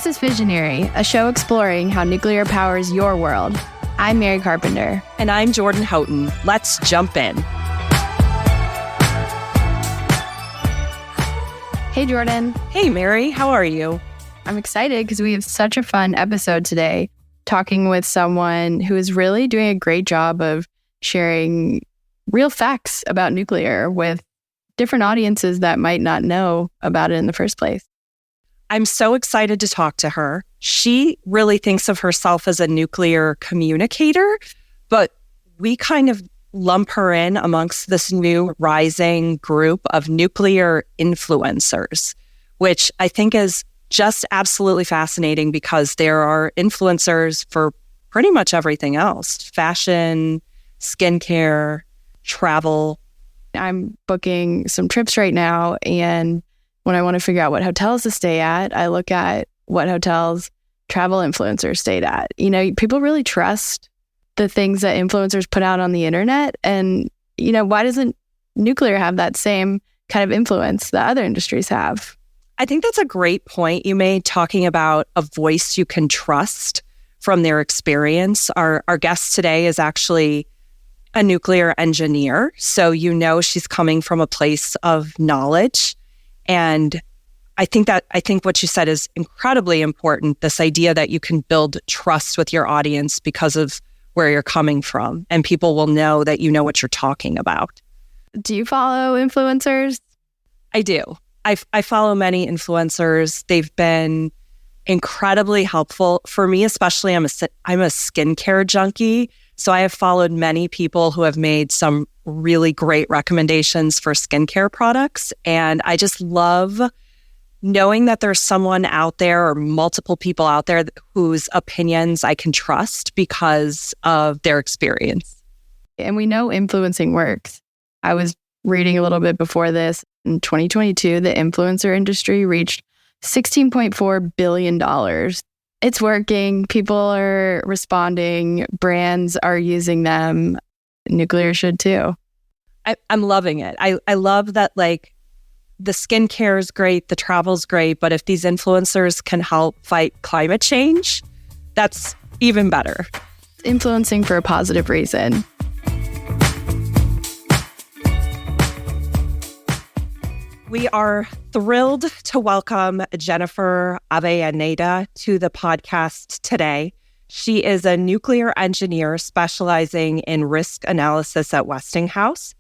This is Visionary, a show exploring how nuclear powers your world. I'm Mary Carpenter. And I'm Jordan Houghton. Let's jump in. Hey, Jordan. Hey, Mary. How are you? I'm excited because we have such a fun episode today, talking with someone who is really doing a great job of sharing real facts about nuclear with different audiences that might not know about it in the first place. I'm so excited to talk to her. She really thinks of herself as a nuclear communicator, but we kind of lump her in amongst this new rising group of nuclear influencers, which I think is just absolutely fascinating because there are influencers for pretty much everything else: fashion, skincare, travel. I'm booking some trips right now, and when I want to figure out what hotels to stay at, I look at what hotels travel influencers stayed at. You know, people really trust the things that influencers put out on the internet. And, you know, why doesn't nuclear have that same kind of influence that other industries have? I think that's a great point you made, talking about a voice you can trust from their experience. Our guest today is actually a nuclear engineer. So, you know, she's coming from a place of knowledge. And I think what you said is incredibly important, this idea that you can build trust with your audience because of where you're coming from, and people will know that you know what you're talking about. Do you follow influencers? I do. I follow many influencers. They've been incredibly helpful for me, especially I'm a skincare junkie. So I have followed many people who have made some really great recommendations for skincare products. And I just love knowing that there's someone out there or multiple people out there whose opinions I can trust because of their experience. And we know influencing works. I was reading a little bit before this. In 2022, the influencer industry reached $16.4 billion. It's working. People are responding. Brands are using them. Nuclear should too. I'm loving it. I love that, like, the skincare is great, the travel's great, but if these influencers can help fight climate change, that's even better. Influencing for a positive reason. We are thrilled to welcome Jennifer Avellaneda to the podcast today. She is a nuclear engineer specializing in risk analysis at Westinghouse.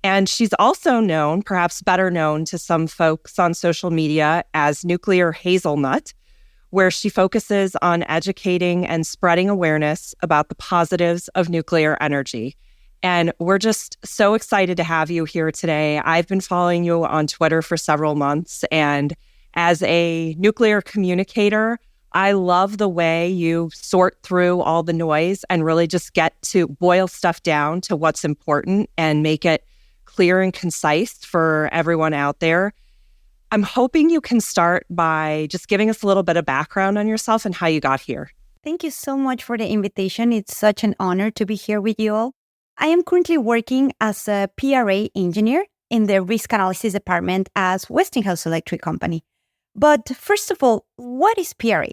And she's also known, perhaps better known to some folks on social media, as Nuclear Hazelnut, where she focuses on educating and spreading awareness about the positives of nuclear energy. And we're just so excited to have you here today. I've been following you on Twitter for several months, and as a nuclear communicator, I love the way you sort through all the noise and really just get to boil stuff down to what's important and make it clear and concise for everyone out there. I'm hoping you can start by just giving us a little bit of background on yourself and how you got here. Thank you so much for the invitation. It's such an honor to be here with you all. I am currently working as a PRA engineer in the risk analysis department at Westinghouse Electric Company. But first of all, what is PRA?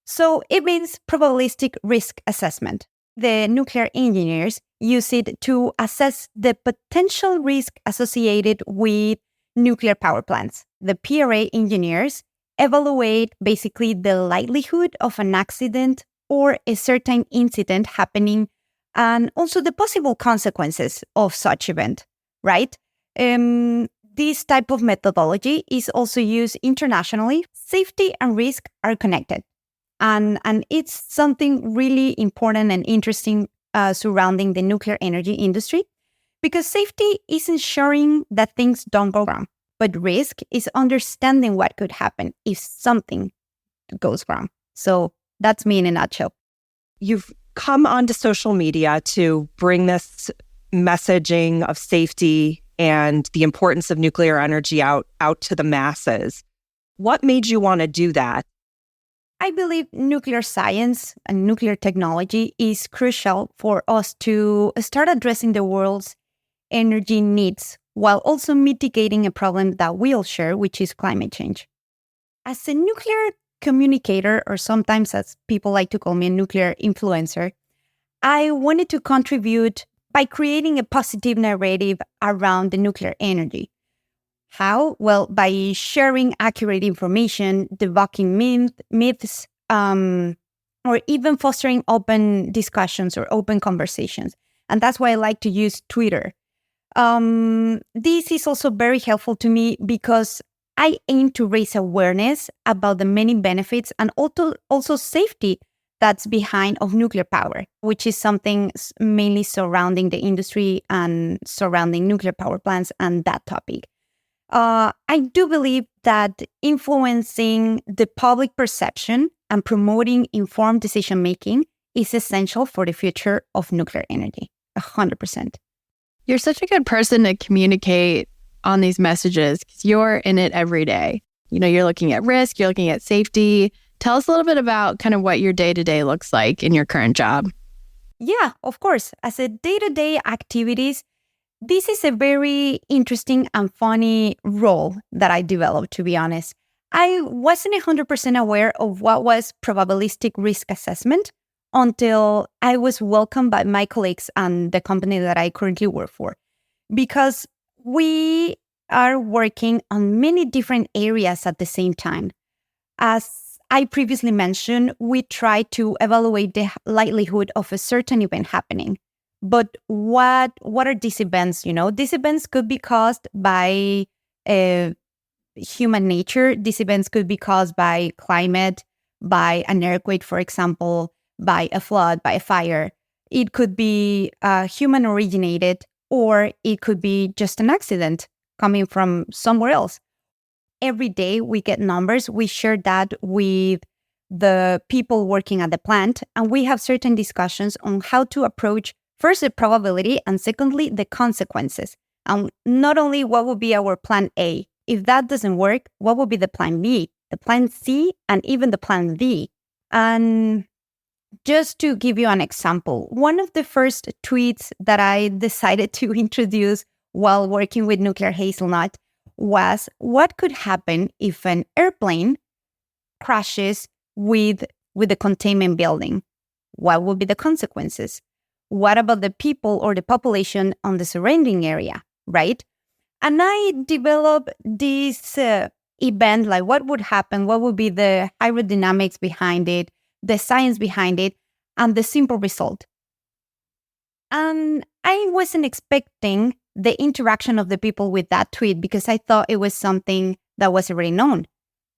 So it means probabilistic risk assessment. The nuclear engineers use it to assess the potential risk associated with nuclear power plants. The PRA engineers evaluate basically the likelihood of an accident or a certain incident happening, and also the possible consequences of such event, right? This type of methodology is also used internationally. Safety and risk are connected. And it's something really important and interesting surrounding the nuclear energy industry, because safety is ensuring that things don't go wrong, but risk is understanding what could happen if something goes wrong. So that's me in a nutshell. You've come onto social media to bring this messaging of safety and the importance of nuclear energy out to the masses. What made you want to do that? I believe nuclear science and nuclear technology is crucial for us to start addressing the world's energy needs while also mitigating a problem that we all share, which is climate change. As a nuclear communicator, or sometimes as people like to call me, a nuclear influencer, I wanted to contribute by creating a positive narrative around the nuclear energy. How? Well, by sharing accurate information, debunking myths, or even fostering open discussions or open conversations. And that's why I like to use Twitter. This is also very helpful to me because I aim to raise awareness about the many benefits and also safety that's behind of nuclear power, which is something mainly surrounding the industry and surrounding nuclear power plants and that topic. I do believe that influencing the public perception and promoting informed decision-making is essential for the future of nuclear energy, 100%. You're such a good person to communicate on these messages because you're in it every day. You're looking at risk, you're looking at safety. Tell us a little bit about kind of what your day-to-day looks like in your current job. Yeah, of course. As a day-to-day activities, this is a very interesting and funny role that I developed, to be honest. I wasn't 100% aware of what was probabilistic risk assessment until I was welcomed by my colleagues and the company that I currently work for, because we are working on many different areas at the same time. As I previously mentioned, we try to evaluate the likelihood of a certain event happening. But what are these events? These events could be caused by human nature. These events could be caused by climate, by an earthquake, for example, by a flood, by a fire. It could be human originated, or it could be just an accident coming from somewhere else. Every day we get numbers. We share that with the people working at the plant, and we have certain discussions on how to approach first the probability and secondly the consequences. And not only what would be our plan A. If that doesn't work, what would be the plan B, the plan C, and even the plan D? And just to give you an example, one of the first tweets that I decided to introduce while working with Nuclear Hazelnut was, what could happen if an airplane crashes with the containment building? What would be the consequences? What about the people or the population on the surrounding area, right? And I developed this event, like what would happen, what would be the aerodynamics behind it, the science behind it, and the simple result. And I wasn't expecting the interaction of the people with that tweet because I thought it was something that was already known.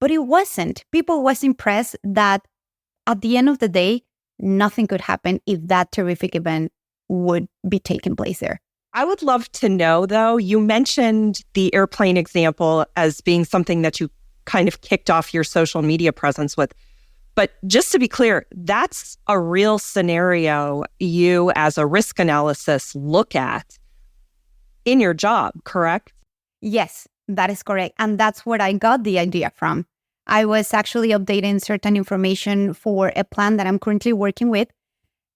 But it wasn't. People was impressed that at the end of the day, nothing could happen if that terrific event would be taking place there. I would love to know, though, you mentioned the airplane example as being something that you kind of kicked off your social media presence with. But just to be clear, that's a real scenario you as a risk analysis look at in your job, correct? Yes, that is correct. And that's where I got the idea from. I was actually updating certain information for a plan that I'm currently working with.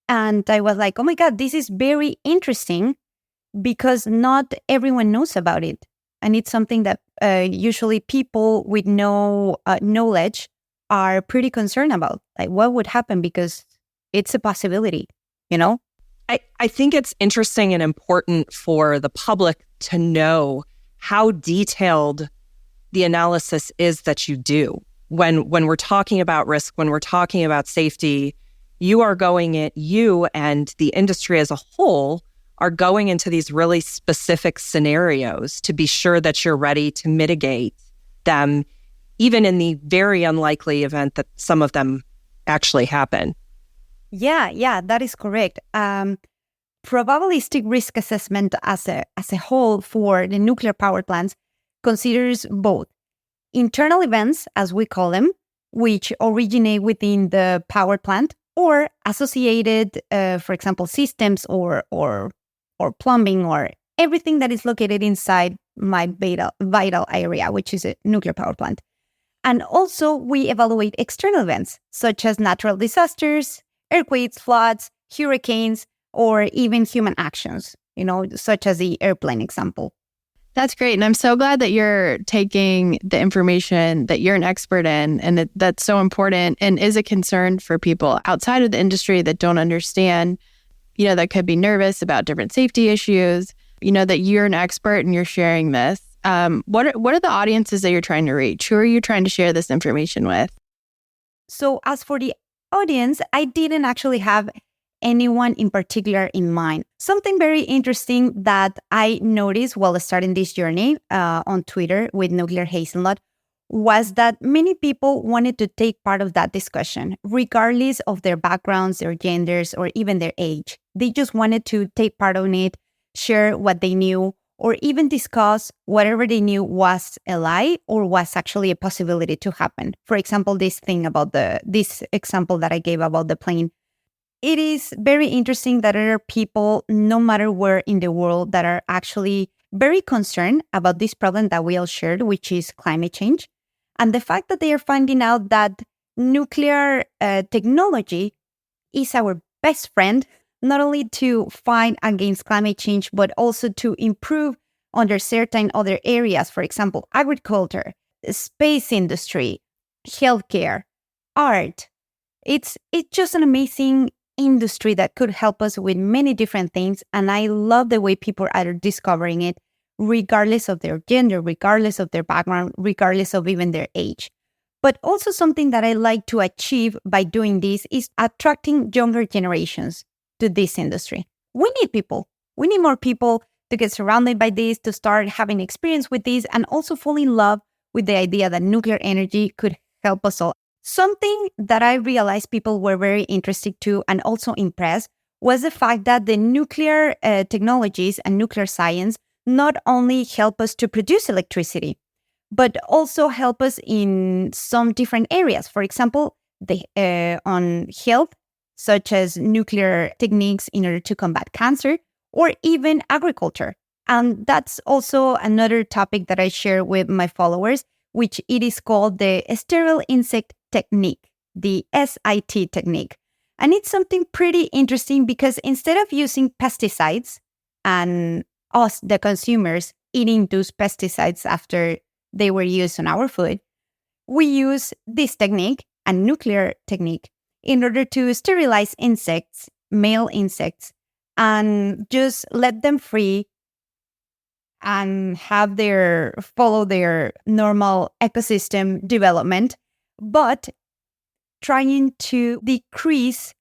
And I was like, oh my God, this is very interesting because not everyone knows about it. And it's something that usually people with no knowledge are pretty concerned about. Like, what would happen? Because it's a possibility, I think it's interesting and important for the public to know how detailed the analysis is that you do. When we're talking about risk, when we're talking about safety, you and the industry as a whole are going into these really specific scenarios to be sure that you're ready to mitigate them, even in the very unlikely event that some of them actually happen. Yeah, that is correct. Probabilistic risk assessment as a whole for the nuclear power plants considers both internal events, as we call them, which originate within the power plant, or associated, for example, systems or plumbing or everything that is located inside my vital area, which is a nuclear power plant. And also, we evaluate external events, such as natural disasters, earthquakes, floods, hurricanes, or even human actions, such as the airplane example. That's great. And I'm so glad that you're taking the information that you're an expert in, and that's so important and is a concern for people outside of the industry that don't understand, that could be nervous about different safety issues, that you're an expert and you're sharing this. What are the audiences that you're trying to reach? Who are you trying to share this information with? So as for the audience, I didn't actually have anyone in particular in mind. Something very interesting that I noticed while starting this journey on Twitter with Nuclear Hazelnut was that many people wanted to take part of that discussion, regardless of their backgrounds, their genders, or even their age. They just wanted to take part on it, share what they knew, or even discuss whatever they knew was a lie or was actually a possibility to happen. For example, this example that I gave about the plane. It is very interesting that there are people, no matter where in the world, that are actually very concerned about this problem that we all shared, which is climate change. And the fact that they are finding out that nuclear technology is our best friend, not only to fight against climate change, but also to improve under certain other areas, for example, agriculture, space industry, healthcare, art. It's just an amazing industry that could help us with many different things. And I love the way people are discovering it, regardless of their gender, regardless of their background, regardless of even their age. But also something that I like to achieve by doing this is attracting younger generations to this industry. We need people. We need more people to get surrounded by this, to start having experience with this, and also fall in love with the idea that nuclear energy could help us all. Something that I realized people were very interested to and also impressed was the fact that the nuclear technologies and nuclear science not only help us to produce electricity, but also help us in some different areas. For example, on health, such as nuclear techniques in order to combat cancer, or even agriculture. And that's also another topic that I share with my followers, which it is called the sterile insect technique, the SIT technique. And it's something pretty interesting because instead of using pesticides and us, the consumers, eating those pesticides after they were used on our food, we use this technique, a nuclear technique, in order to sterilize insects, male insects, and just let them free and follow their normal ecosystem development, but trying to decrease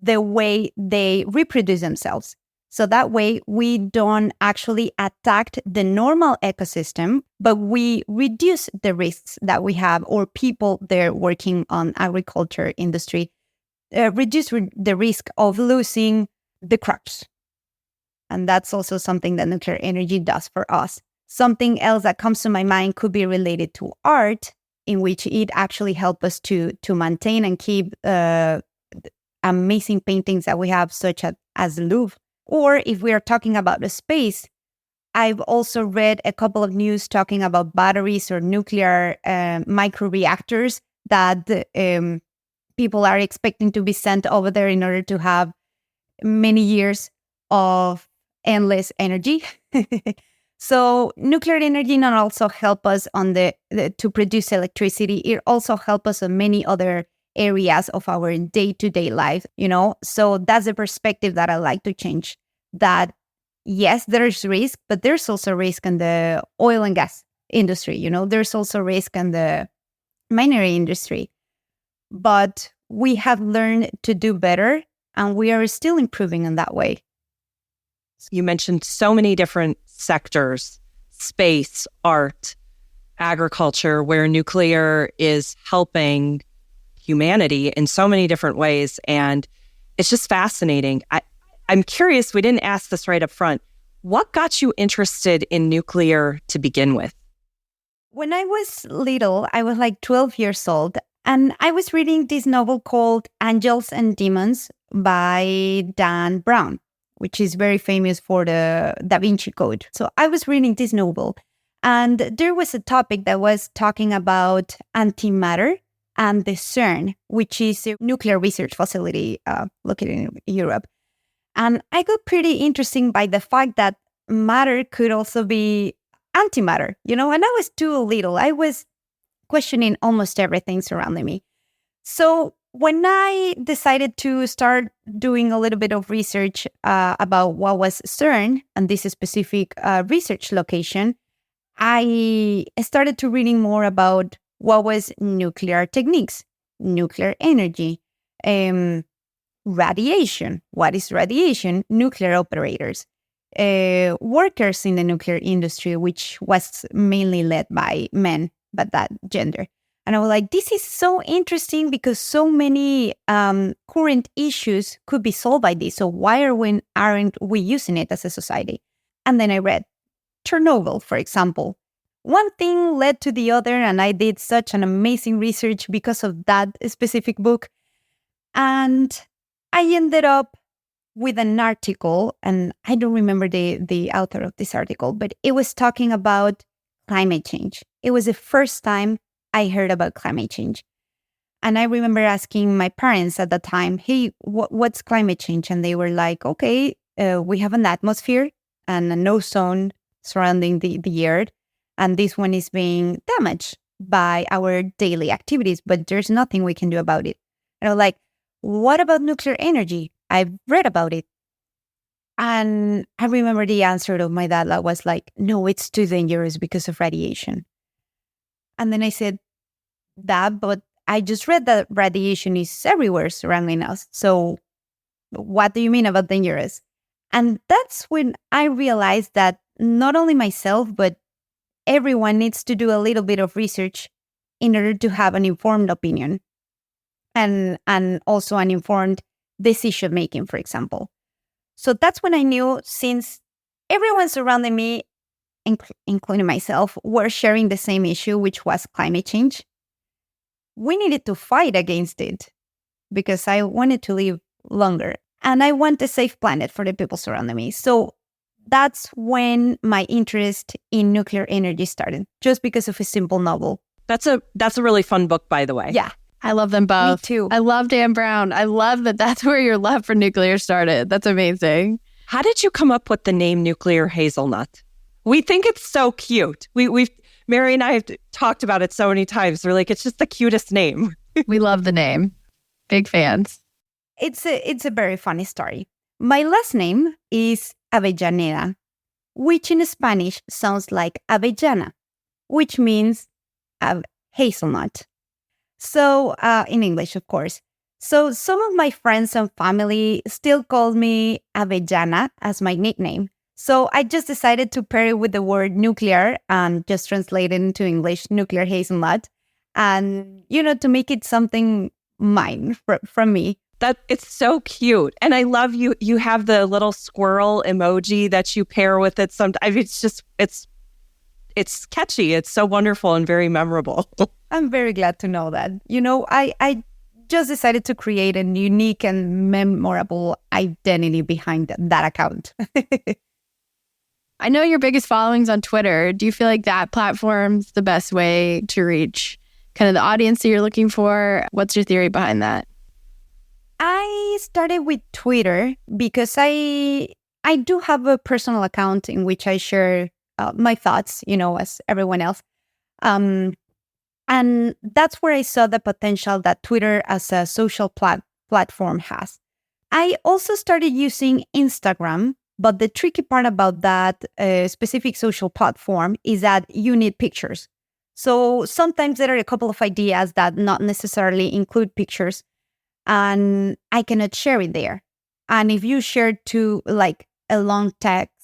the way they reproduce themselves. So that way we don't actually attack the normal ecosystem, but we reduce the risks that we have, or people there working on agriculture industry, reduce the risk of losing the crops. And that's also something that nuclear energy does for us. Something else that comes to my mind could be related to art, in which it actually helps us to maintain and keep amazing paintings that we have, such as the Louvre. Or if we are talking about the space, I've also read a couple of news talking about batteries or nuclear microreactors that people are expecting to be sent over there in order to have many years of endless energy. So nuclear energy not also help us on to produce electricity. It also help us on many other areas of our day-to-day life, So that's the perspective that I like to change. That yes, there's risk, but there's also risk in the oil and gas industry. There's also risk in the minery industry. But we have learned to do better, and we are still improving in that way. You mentioned so many different sectors: space, art, agriculture, where nuclear is helping humanity in so many different ways. And it's just fascinating. I'm curious, we didn't ask this right up front. What got you interested in nuclear to begin with? When I was little, I was like 12 years old, and I was reading this novel called Angels and Demons by Dan Brown, which is very famous for the Da Vinci Code. So I was reading this novel, and there was a topic that was talking about antimatter and the CERN, which is a nuclear research facility located in Europe. And I got pretty interested by the fact that matter could also be antimatter, and I was too little. I was questioning almost everything surrounding me. So when I decided to start doing a little bit of research about what was CERN and this specific research location, I started to reading more about what was nuclear techniques, nuclear energy, radiation. What is radiation? Nuclear operators, workers in the nuclear industry, which was mainly led by men, but that gender. And I was like, this is so interesting because so many current issues could be solved by this. So why aren't we using it as a society? And then I read Chernobyl, for example. One thing led to the other, and I did such an amazing research because of that specific book. And I ended up with an article, and I don't remember the author of this article, but it was talking about climate change. It was the first time I heard about climate change. And I remember asking my parents at the time, hey, what's climate change? And they were like, okay, we have an atmosphere and an ozone surrounding the earth. And this one is being damaged by our daily activities, but there's nothing we can do about it. And I was like, what about nuclear energy? I've read about it. And I remember the answer of my dad was like, no, it's too dangerous because of radiation. And then I said, Dad, but I just read that radiation is everywhere surrounding us. So what do you mean about dangerous? And that's when I realized that not only myself, but everyone needs to do a little bit of research in order to have an informed opinion and also an informed decision making, for example. So that's when I knew, since everyone surrounding me, including myself, were sharing the same issue, which was climate change, we needed to fight against it because I wanted to live longer and I want a safe planet for the people surrounding me. So that's when my interest in nuclear energy started, just because of a simple novel. That's a really fun book, by the way. Yeah. I love them both. Me too. I love Dan Brown. I love that that's where your love for nuclear started. That's amazing. How did you come up with the name Nuclear Hazelnut? We think it's so cute. We've Mary and I have talked about it so many times. We're like, it's just the cutest name. We love the name. Big fans. It's a very funny story. My last name is Avellaneda, which in Spanish sounds like avellana, which means hazelnut. So in English, of course. So some of my friends and family still call me Avellana as my nickname. So I just decided to pair it with the word nuclear and just translate it into English, nuclear hazelnut, and, to make it something mine from me. That it's so cute. And I love you have the little squirrel emoji that you pair with it sometimes. I mean, it's catchy. It's so wonderful and very memorable. I'm very glad to know that. I just decided to create a unique and memorable identity behind that account. I know your biggest following's on Twitter. Do you feel like that platform's the best way to reach kind of the audience that you're looking for? What's your theory behind that? I started with Twitter because I do have a personal account in which I share my thoughts, as everyone else. And that's where I saw the potential that Twitter as a social platform has. I also started using Instagram, but the tricky part about that specific social platform is that you need pictures. So sometimes there are a couple of ideas that not necessarily include pictures, and I cannot share it there. And if you share to like a long text,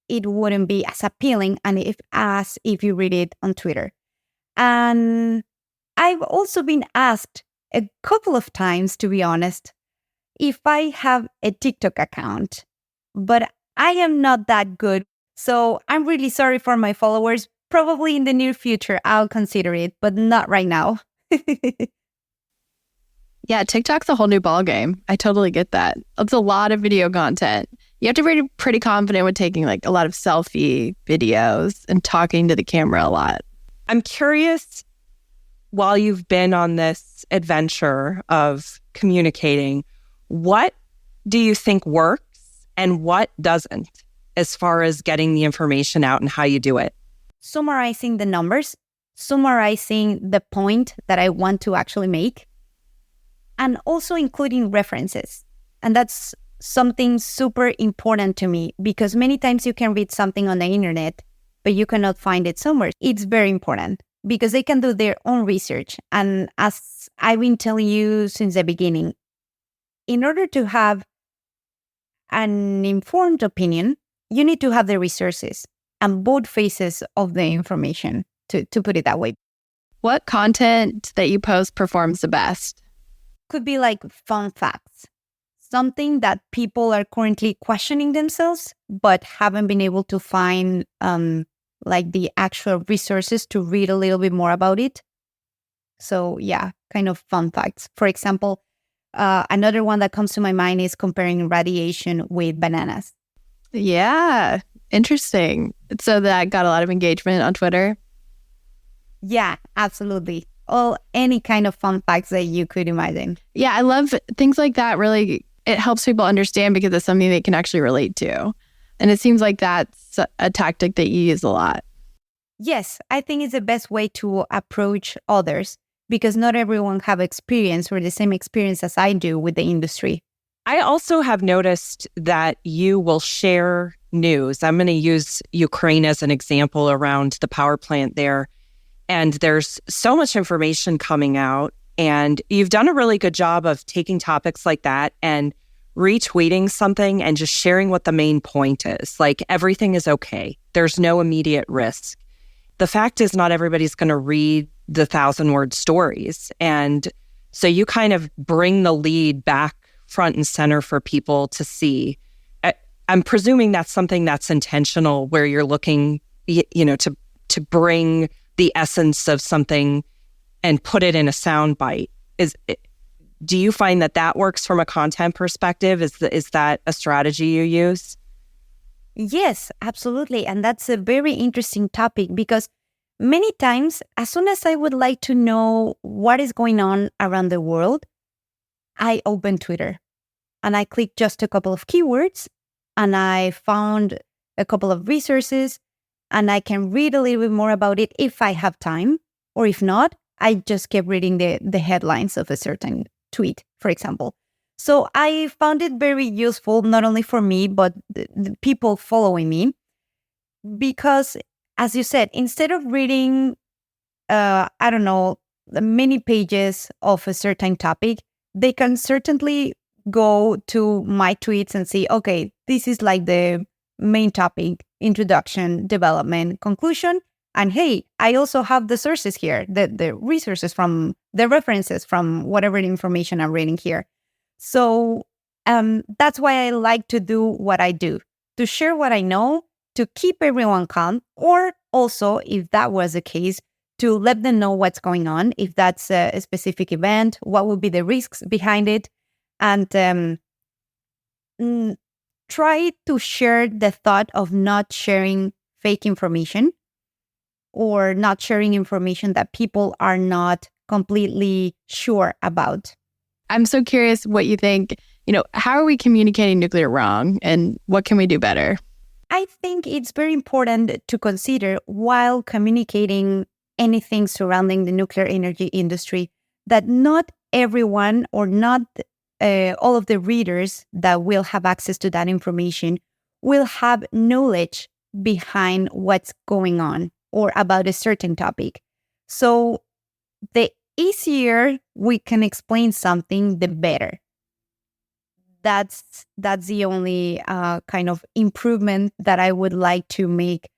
it wouldn't be as appealing as if you read it on Twitter. And I've also been asked a couple of times, to be honest, if I have a TikTok account, but I am not that good. So I'm really sorry for my followers. Probably in the near future, I'll consider it, but not right now. Yeah, TikTok's a whole new ballgame. I totally get that. It's a lot of video content. You have to be pretty confident with taking like a lot of selfie videos and talking to the camera a lot. I'm curious, while you've been on this adventure of communicating, what do you think works and what doesn't as far as getting the information out and how you do it? summarizing the numbers, summarizing the point that I want to actually make, and also including references. And that's something super important to me because many times you can read something on the internet, but you cannot find it somewhere. It's very important because they can do their own research. And as I've been telling you since the beginning, in order to have an informed opinion, you need to have the resources and both faces of the information, to put it that way. What content that you post performs the best? Could be like fun facts, something that people are currently questioning themselves, but haven't been able to find like the actual resources to read a little bit more about it. So yeah, kind of fun facts. For example, another one that comes to my mind is comparing radiation with bananas. Yeah, interesting. So that got a lot of engagement on Twitter. Yeah, absolutely. Any kind of fun facts that you could imagine. Yeah, I love things like that. Really, it helps people understand because it's something they can actually relate to. And it seems like that's a tactic that you use a lot. Yes, I think it's the best way to approach others because not everyone have experience or the same experience as I do with the industry. I also have noticed that you will share news. I'm going to use Ukraine as an example around the power plant there. And there's so much information coming out. And you've done a really good job of taking topics like that and retweeting something and just sharing what the main point is. Like everything is okay. There's no immediate risk. The fact is not everybody's going to read the 1,000-word stories. And so you kind of bring the lead back front and center for people to see. I'm presuming that's something that's intentional where you're looking, to bring the essence of something and put it in a sound bite. Do you find that works from a content perspective? Is that a strategy you use? Yes, absolutely. And that's a very interesting topic because many times, as soon as I would like to know what is going on around the world, I open Twitter and I click just a couple of keywords and I found a couple of resources and I can read a little bit more about it if I have time, or if not, I just keep reading the headlines of a certain tweet, for example. So I found it very useful, not only for me, but the people following me, because as you said, instead of reading, many pages of a certain topic, they can certainly go to my tweets and see, okay, this is like the main topic, introduction, development, conclusion. And hey, I also have the sources here, the resources from the references from whatever information I'm reading here. So that's why I like to do what I do, to share what I know, to keep everyone calm, or also, if that was the case, to let them know what's going on, if that's a specific event, what would be the risks behind it, and try to share the thought of not sharing fake information or not sharing information that people are not completely sure about. I'm so curious what you think, how are we communicating nuclear wrong and what can we do better? I think it's very important to consider while communicating anything surrounding the nuclear energy industry that not everyone or not all of the readers that will have access to that information will have knowledge behind what's going on or about a certain topic. So the easier we can explain something, the better. That's the only kind of improvement that I would like to make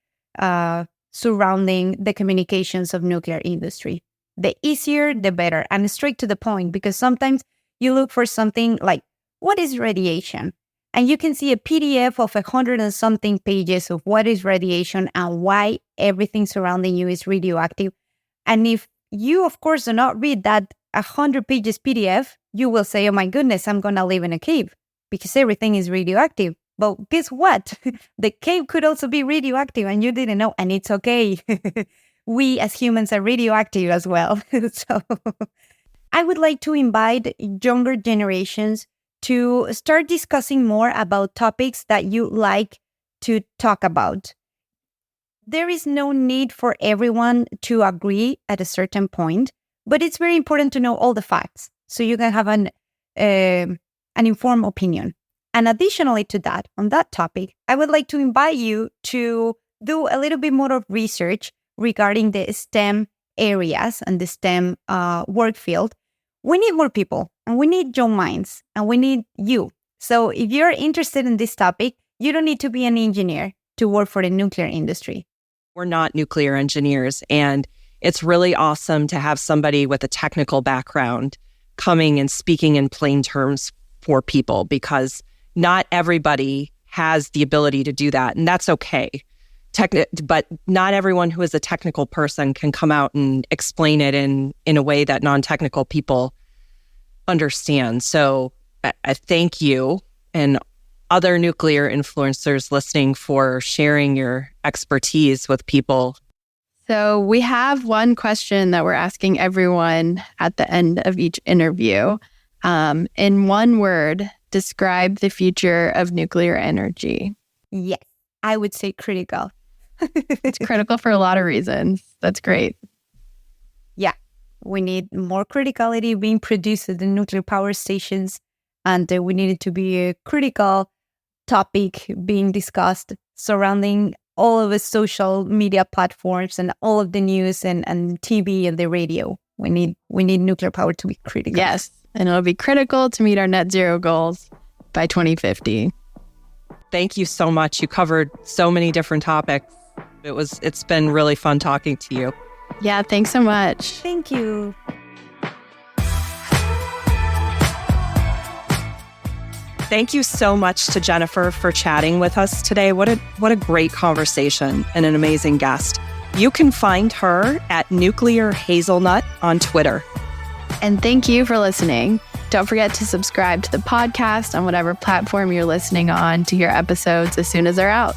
surrounding the communications of nuclear industry. The easier, the better, and straight to the point, because sometimes you look for something like, what is radiation? And you can see a PDF of 100 and something pages of what is radiation and why everything surrounding you is radioactive. And if you, of course, do not read that 100 pages PDF, you will say, oh my goodness, I'm going to live in a cave because everything is radioactive. But guess what? The cave could also be radioactive and you didn't know, and it's okay. We as humans are radioactive as well. So I would like to invite younger generations to start discussing more about topics that you like to talk about. there is no need for everyone to agree at a certain point, but it's very important to know all the facts so you can have an informed opinion. And additionally to that, on that topic, I would like to invite you to do a little bit more of research regarding the STEM areas and the STEM work field. We need more people, and we need young minds, and we need you. So if you're interested in this topic, you don't need to be an engineer to work for the nuclear industry. We're not nuclear engineers, and it's really awesome to have somebody with a technical background coming and speaking in plain terms for people, because not everybody has the ability to do that, and that's okay. But not everyone who is a technical person can come out and explain it in a way that non-technical people understand. So I thank you and other nuclear influencers listening for sharing your expertise with people. So we have one question that we're asking everyone at the end of each interview. In one word, describe the future of nuclear energy. Yes, I would say critical. It's critical for a lot of reasons. That's great. Yeah, we need more criticality being produced at the nuclear power stations, and we need it to be a critical topic being discussed surrounding all of the social media platforms and all of the news and TV and the radio. We need nuclear power to be critical. Yes, and it'll be critical to meet our net zero goals by 2050. Thank you so much. You covered so many different topics. It's been really fun talking to you. Yeah, thanks so much. Thank you. Thank you so much to Jennifer for chatting with us today. What a great conversation and an amazing guest. You can find her at Nuclear Hazelnut on Twitter. And thank you for listening. Don't forget to subscribe to the podcast on whatever platform you're listening on to hear episodes as soon as they're out.